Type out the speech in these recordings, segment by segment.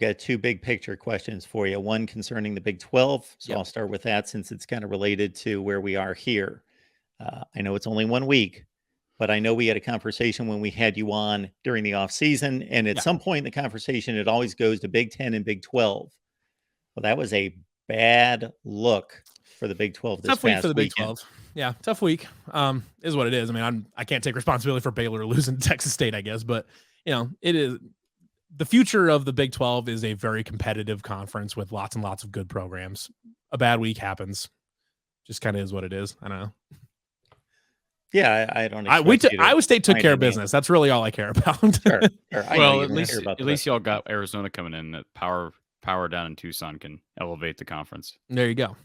got two big picture questions for you. One concerning the Big 12. So Yep. I'll start with that since it's kind of related to where we are here. I know it's only 1 week, but I know we had a conversation when we had you on during the off season. And at some point in the conversation, it always goes to Big 10 and Big 12. Well, that was a bad look for the Big 12 this Tough week for the past Big weekend. 12. Yeah, tough week. Is what it is. I mean, I can't take responsibility for Baylor losing to Texas State, I guess, but it is. The future of the Big 12 is a very competitive conference with lots and lots of good programs. A bad week happens. Just kind of is what it is. I don't know. Yeah, I don't. Iowa State took care of business. That's really all I care about. Sure. Well, at least y'all got Arizona coming in. That power down in Tucson can elevate the conference. There you go.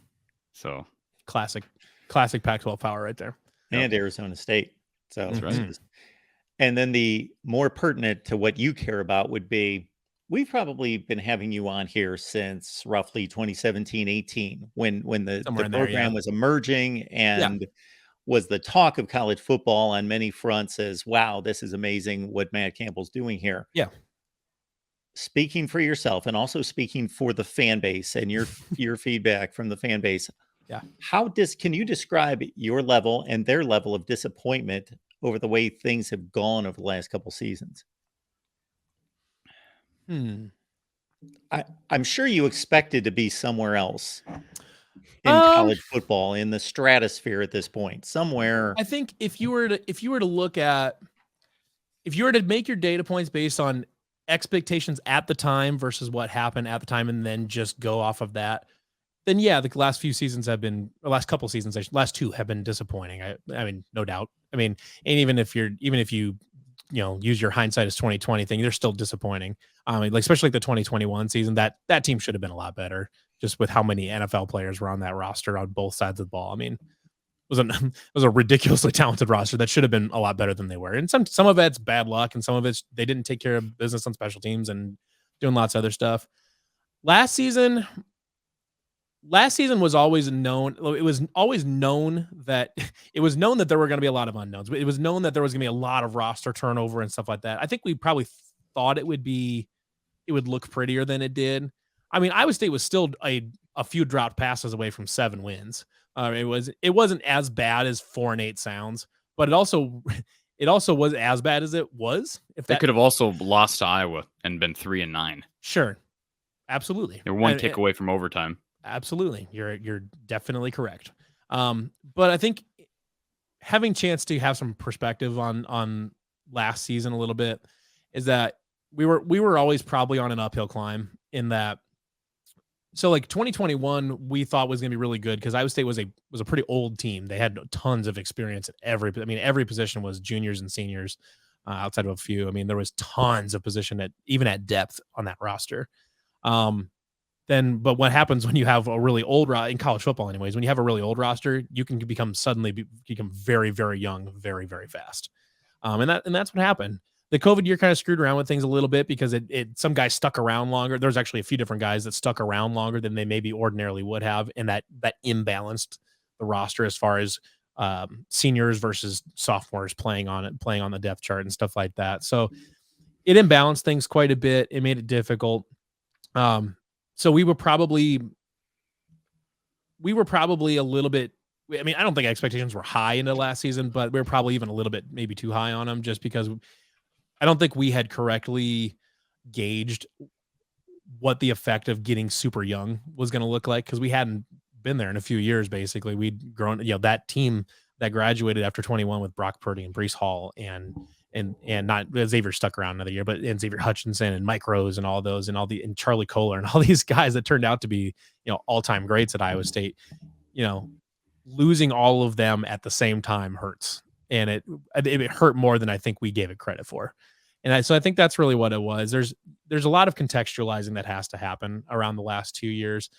So classic Pac-12 power right there. And Arizona State. So that's right. And then the more pertinent to what you care about would be, we've probably been having you on here since roughly 2017-18 when the program was emerging and was the talk of college football on many fronts as, wow, this is amazing what Matt Campbell's doing here. Yeah. Speaking for yourself and also speaking for the fan base and your feedback from the fan base. Yeah. Can you describe your level and their level of disappointment over the way things have gone over the last couple seasons? I'm sure you expected to be somewhere else in college football, in the stratosphere at this point, somewhere. I think if you were to make your data points based on expectations at the time versus what happened at the time, and then just go off of that, then yeah, the last two seasons have been disappointing. I mean, no doubt. I mean, and even if you use your hindsight as 2020 thing, they're still disappointing. Especially the 2021 season, that team should have been a lot better, just with how many NFL players were on that roster on both sides of the ball. I mean, it was a ridiculously talented roster that should have been a lot better than they were. And some of it's bad luck, and some of it's they didn't take care of business on special teams and doing lots of other stuff. Last season was always known. It was always known that there were going to be a lot of unknowns. It was known that there was going to be a lot of roster turnover and stuff like that. I think we probably thought it would look prettier than it did. I mean, Iowa State was still a few dropped passes away from 7 wins. It wasn't as bad as 4-8 sounds, but it also was as bad as it was. They could have also lost to Iowa and been 3-9. Sure, absolutely. They're one kick away from overtime. Absolutely. You're definitely correct. But I think having chance to have some perspective on last season a little bit is that we were always probably on an uphill climb in that. So like 2021, we thought was going to be really good because Iowa State was a pretty old team. They had tons of experience at every position was juniors and seniors outside of a few. I mean, there was tons of position even at depth on that roster. But what happens when you have a really old in college football anyways, when you have a really old roster, you can become very, very young, very, very fast. And that's what happened. The COVID year kind of screwed around with things a little bit because some guys stuck around longer. There's actually a few different guys that stuck around longer than they maybe ordinarily would have. And that imbalanced the roster as far as seniors versus sophomores playing on the depth chart and stuff like that. So it imbalanced things quite a bit. It made it difficult. So we were probably a little bit. I mean, I don't think expectations were high into last season, but we were probably even a little bit maybe too high on them just because I don't think we had correctly gauged what the effect of getting super young was going to look like because we hadn't been there in a few years. Basically, we'd grown. That team that graduated after 21 with Brock Purdy and Breece Hall and not Xavier stuck around another year, but Xavier Hutchinson and Mike Rose and all those and Charlie Kohler and all these guys that turned out to be all-time greats at Iowa State. Losing all of them at the same time hurts, and it hurt more than I think we gave it credit for. And so I think that's really what it was. There's a lot of contextualizing that has to happen around the last 2 years.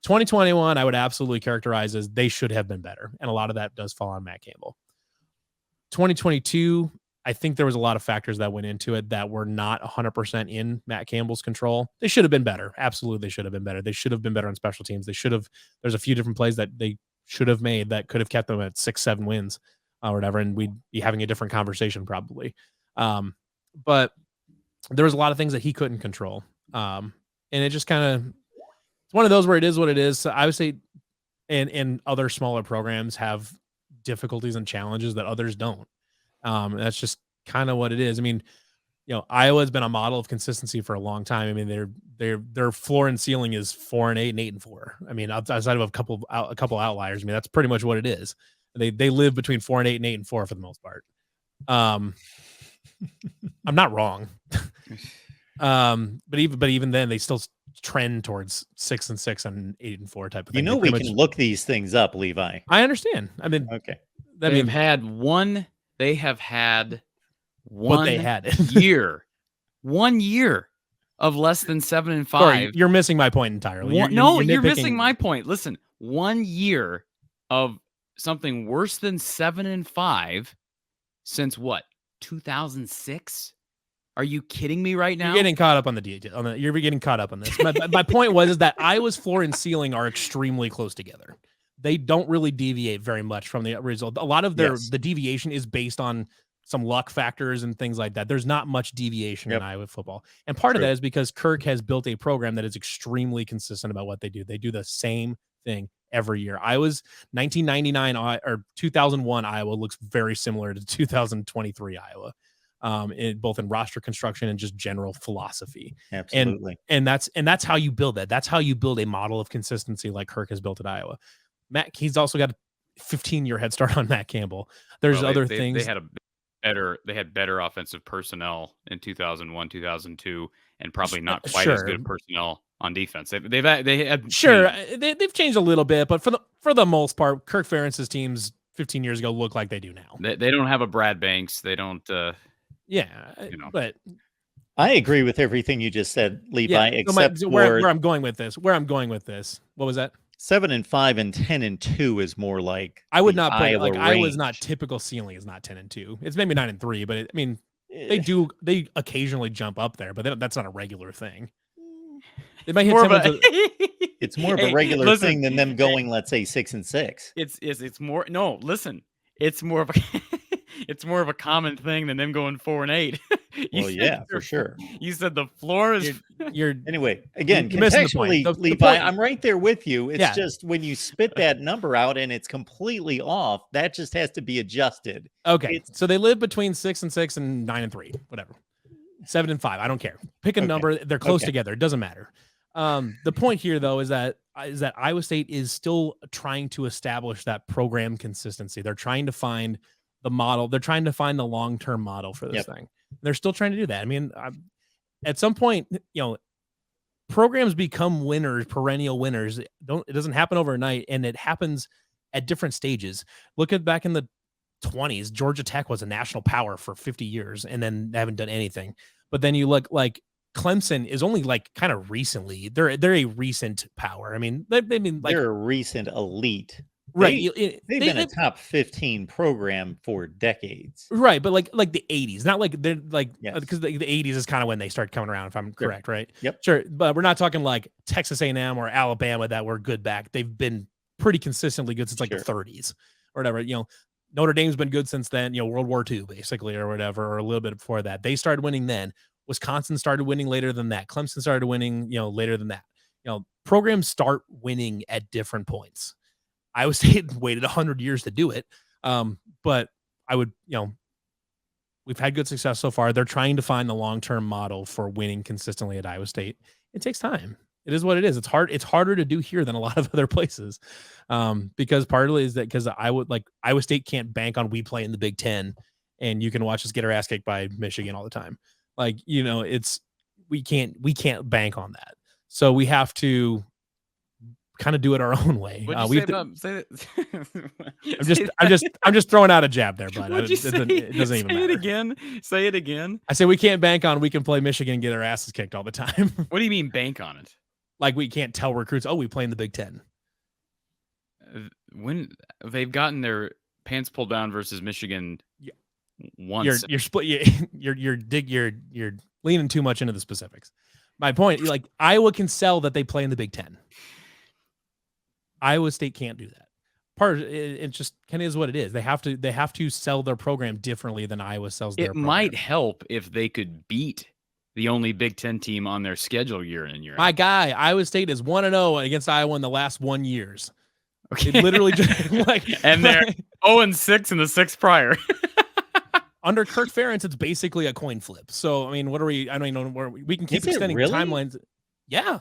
2021, I would absolutely characterize as they should have been better, and a lot of that does fall on Matt Campbell. 2022. I think there was a lot of factors that went into it that were not 100% in Matt Campbell's control. They should have been better. Absolutely, they should have been better. They should have been better on special teams. There's a few different plays that they should have made that could have kept them at 6-7 wins or whatever, and we'd be having a different conversation probably. But there was a lot of things that he couldn't control. And it just kind of, it's one of those where it is what it is. So I would say, and other smaller programs have difficulties and challenges that others don't. That's just kind of what it is. I mean, Iowa's been a model of consistency for a long time. I mean, their floor and ceiling is 4-8 and 8-4. I mean, outside of a couple outliers, I mean, that's pretty much what it is. They live between 4-8 and 8-4 for the most part. I'm not wrong. But even then, they still trend towards 6-6 and 8-4 type of thing. We can look these things up, Levi. I understand. I mean, okay. They have had one year, 1 year of less than 7-5. Sorry, you're missing my point entirely. You're missing my point. Listen, 1 year of something worse than 7-5 since what? 2006? Are you kidding me right now? You're getting caught up on the detail. You're getting caught up on this. My point is that Iowa's floor and ceiling are extremely close together. They don't really deviate very much from the result. A lot of the deviation is based on some luck factors and things like that. There's not much deviation in Iowa football. And part of that is because Kirk has built a program that is extremely consistent about what they do. They do the same thing every year. Iowa's 1999 or 2001 Iowa looks very similar to 2023 Iowa. Both in roster construction and just general philosophy. Absolutely. And that's how you build that. That's how you build a model of consistency like Kirk has built at Iowa. He's also got a 15-year head start on Matt Campbell. There's other things. They had better offensive personnel in 2001, 2002, and probably not quite as good personnel on defense. They've changed a little bit, but for the most part, Kirk Ferentz's teams 15 years ago look like they do now. They don't have a Brad Banks. They don't. But I agree with everything you just said, Levi. Except where I'm going with this. What was that? 7-5 and 10-2 is more like I would not put Iowa Iowa's not typical ceiling is not 10-2. It's maybe 9-3, but they occasionally jump up there, but that's not a regular thing. They might hit it's more of a regular thing than them going, let's say, 6-6. It's more. No, listen, it's more of a it's more of a common thing than them going 4-8. Well, yeah, for sure. You said the floor is. Anyway, again, contextually, Levi, I'm right there with you. It's just when you spit that number out and it's completely off, that just has to be adjusted. Okay, so they live between 6-6 and 9-3, whatever. 7-5. I don't care. Pick a number. They're close together. It doesn't matter. The point here, though, is that Iowa State is still trying to establish that program consistency. They're trying to find the model. They're trying to find the long-term model for this thing. They're still trying to do that. I mean, at some point, programs become winners, perennial winners. It doesn't happen overnight, and it happens at different stages. Look at back in the 20s, Georgia Tech was a national power for 50 years, and then they haven't done anything. But then you look like Clemson is only like kind of recently. They're a recent power. I mean, they're a recent elite. Right. They've been a top 15 program for decades. Right. But like the 80s, not like they're like, because the 80s is kind of when they start coming around, if I'm correct. Right. Yep. Sure. But we're not talking like Texas A&M or Alabama that were good back. They've been pretty consistently good since like the 30s or whatever. Notre Dame's been good since then, World War II basically, or whatever, or a little bit before that. They started winning then. Wisconsin started winning later than that. Clemson started winning, later than that. Programs start winning at different points. Iowa State waited 100 years to do it. But I would, we've had good success so far. They're trying to find the long-term model for winning consistently at Iowa State. It takes time. It is what it is. It's hard. It's harder to do here than a lot of other places. Because partly is that because Iowa State can't bank on we play in the Big Ten and you can watch us get our ass kicked by Michigan all the time. We can't bank on that. So we have to kind of do it our own way. I'm just throwing out a jab there, but it doesn't even matter. Say it again. I say we can't bank on we can play Michigan and get our asses kicked all the time. What do you mean bank on it? Like we can't tell recruits, we play in the Big Ten. When they've gotten their pants pulled down versus Michigan once. You're split. You're leaning too much into the specifics. My point, Iowa can sell that they play in the Big Ten. Iowa State can't do that. It just kind of is what it is. They have to sell their program differently than Iowa sells their program. It might help if they could beat the only Big Ten team on their schedule year in and year out. My guy, Iowa State is 1-0 against Iowa in the last 1 years. Okay. They literally just and they're 0-6 in the 6 prior. Under Kirk Ferentz, it's basically a coin flip. So I mean, what are we? I don't even know where we can keep extending timelines. Yeah,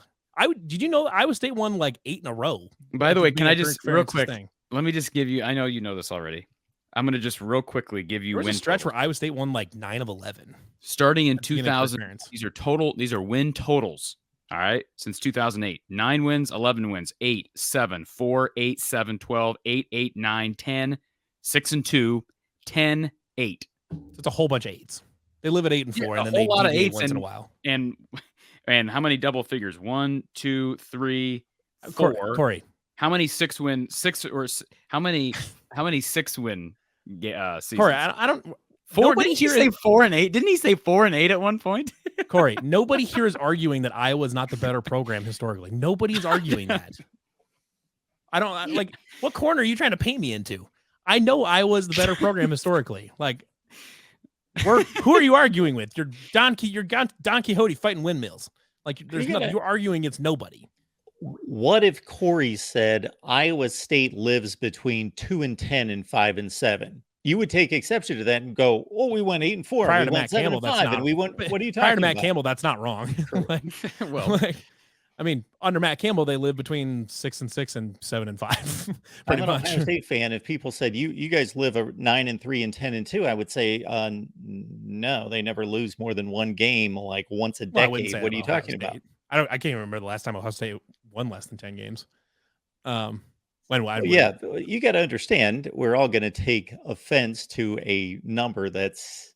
did you know Iowa State won like 8 in a row? By the way, can I just real quick? Let me just give you. I know you know this already. I'm going to just real quickly give you win stretch where Iowa State won like 9 of 11. Starting in 2000, these are win totals. All right, since 2008, 9 wins, 11 wins, 8, 7, 4, 8, 7, 12, 8, 8, 9, 10, 6 and 2, 10, 8. So it's a whole bunch of 8s. They live at 8 and 4, and then a whole lot of 8s once in a while. And how many double figures? 1, 2, 3, 4. Corey, how many 6 win how many 6 win seasons? Corey, I don't. 4. Didn't he say 4 and 8? Didn't he say 4 and 8 at one point? Corey, nobody here is arguing that Iowa is not the better program historically. Nobody's arguing that. I don't like. What corner are you trying to paint me into? I know Iowa is the better program historically. Like, who are you arguing with? You're Don Quixote fighting windmills. Like, there's nothing. You're arguing it's nobody. What if Corey said Iowa State lives between 2-10 and 5-7? You would take exception to that and go, "Oh, we went 8 and 4, prior and we to went Matt Campbell, 7 and 5, and we went." What are you talking prior to about? Matt Campbell? That's not wrong. I mean, under Matt Campbell, they live between 6 and 6 and 7 and 5. I'm an Ohio State fan. If people said you guys live a 9 and 3 and 10 and 2, I would say no, they never lose more than 1 game like once a decade. What are you talking about? I can't even remember the last time Ohio State won less than 10 games. You got to understand, we're all going to take offense to a number that's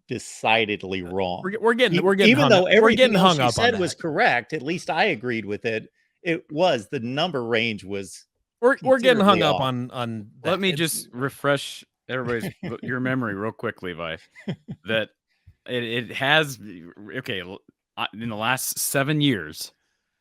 decidedly wrong. We're getting even though everything else you said on was correct, at least I agreed with it. It was the number range was. We're getting hung up on that. Let me just refresh everybody's your memory real quick, Levi. That it has in the last 7 years.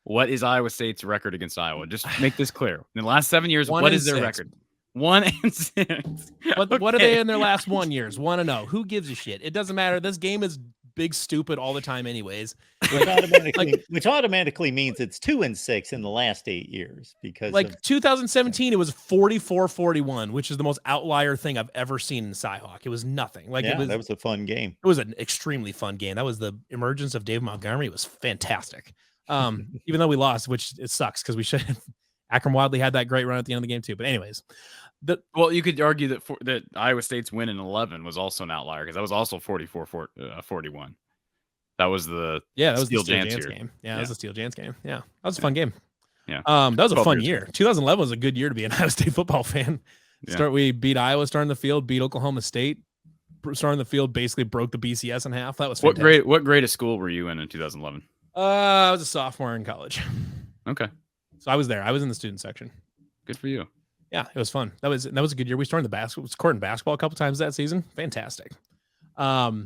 What is Iowa State's record against Iowa? Just make this clear. In the last 7 years, what is their record? 1-6. What are they in their last 1 years? 1-0. Who gives a shit? It doesn't matter. This game is big stupid all the time, anyways. Which automatically means it's 2-6 in the last 8 years because 2017, it was 44-41, which is the most outlier thing I've ever seen in Cyhawk. It was nothing. That was a fun game. It was an extremely fun game. That was the emergence of Dave Montgomery. It was fantastic. Even though we lost, which it sucks because we should have. Akram Wadley had that great run at the end of the game too. But anyways, you could argue that Iowa State's win in 11 was also an outlier because that was also 44-41. That was the Steel Jans game. That was the Steel Jans game. Yeah, that was a fun game. Yeah, that was a fun year. 2011 was a good year to be an Iowa State football fan. We beat Iowa, starting the field, beat Oklahoma State, starting the field, basically broke the BCS in half. That was fantastic. What grade of school were you in 2011? I was a sophomore in college. Okay. So I was there. I was in the student section. Good for you. Yeah, it was fun. That was a good year. We started court in basketball a couple times that season. Fantastic. But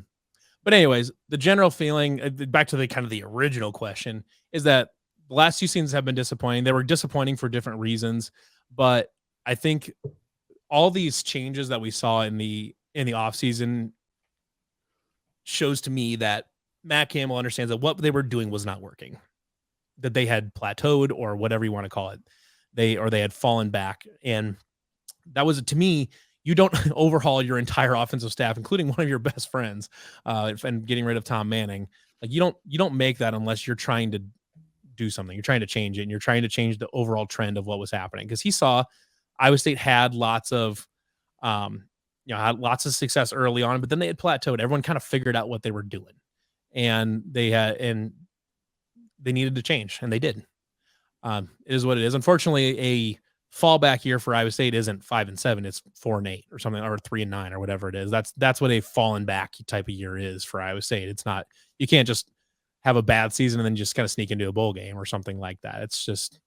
anyways, the general feeling, back to the kind of the original question, is that the last 2 seasons have been disappointing. They were disappointing for different reasons, but I think all these changes that we saw in the offseason shows to me that Matt Campbell understands that what they were doing was not working, that they had plateaued or whatever you want to call it. They had fallen back. And that was, to me, you don't overhaul your entire offensive staff, including one of your best friends, and getting rid of Tom Manning. Like you don't make that unless you're trying to do something. You're trying to change it, and you're trying to change the overall trend of what was happening. Because he saw Iowa State had lots of success early on, but then they had plateaued. Everyone kind of figured out what they were doing. And they needed to change, and they did. It is what it is. Unfortunately, a fallback year for Iowa State isn't 5-7; it's 4-8 or something, or 3-9 or whatever it is. That's what a fallen back type of year is for Iowa State. It's not. You can't just have a bad season and then just kind of sneak into a bowl game or something like that. It's just,